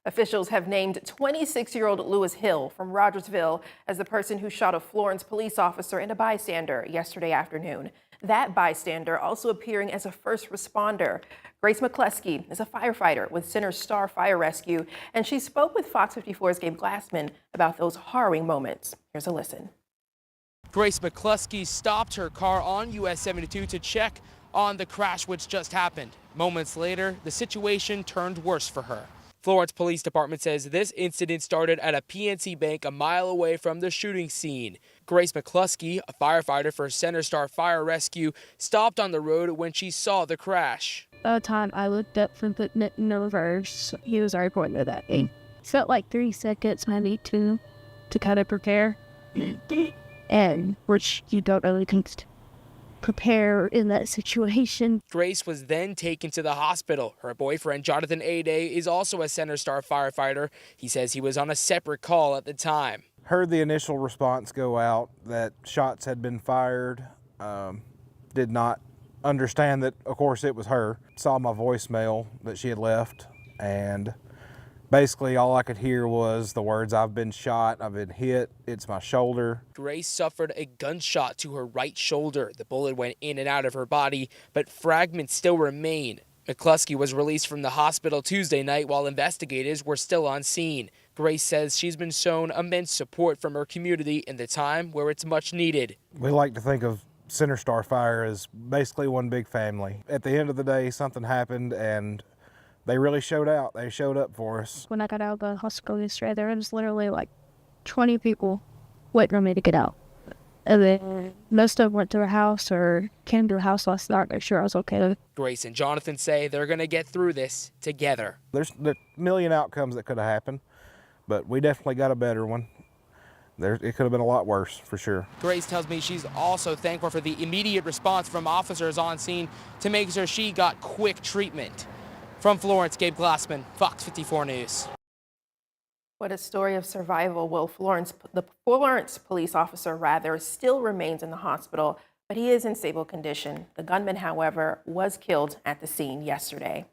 Officials have named 26-year-old Lewis Hill from Rogersville as the person who shot a Florence police officer and a bystander yesterday afternoon. That bystander also appearing as a first responder. Grace McCluskey is a firefighter with Center Star Fire Rescue, and she spoke with Fox 54's Gabe Glassman about those harrowing moments. Here's a listen. Grace McCluskey stopped her car on US 72 to check on the crash which just happened. Moments later, the situation turned worse for her. Florence Police Department says this incident started at a PNC bank a mile away from the shooting scene. Grace McCluskey, a firefighter for Center Star Fire Rescue, stopped on the road when she saw the crash. By the time I looked up from putting it in reverse, he was already pointing to that game. Felt like 3 seconds, maybe 2, to kind of prepare. And which you don't really prepare in that situation. Grace was then taken to the hospital. Her boyfriend, Jonathan Ade, is also a Center Star firefighter. He says he was on a separate call at the time. Heard the initial response go out that shots had been fired. Did not understand that, of course, it was her. Saw my voicemail that she had left, and basically all I could hear was the words, "I've been shot, I've been hit, it's my shoulder." Grace suffered a gunshot to her right shoulder. The bullet went in and out of her body, but fragments still remain. McCluskey was released from the hospital Tuesday night while investigators were still on scene. Grace says she's been shown immense support from her community in the time where it's much needed. We like to think of Center Star Fire as basically one big family. At the end of the day, something happened and they really showed out. They showed up for us. When I got out of the hospital yesterday, there was literally like 20 people waiting on me to get out. And then most of them went to their house or came to the house last night to make sure I was okay. Grace and Jonathan say they're going to get through this together. There's a million outcomes that could have happened, but we definitely got a better one. It could have been a lot worse, for sure. Grace tells me she's also thankful for the immediate response from officers on scene to make sure she got quick treatment. From Florence, Gabe Glassman, Fox 54 News. What a story of survival. Well, the Florence police officer, still remains in the hospital, but he is in stable condition. The gunman, however, was killed at the scene yesterday.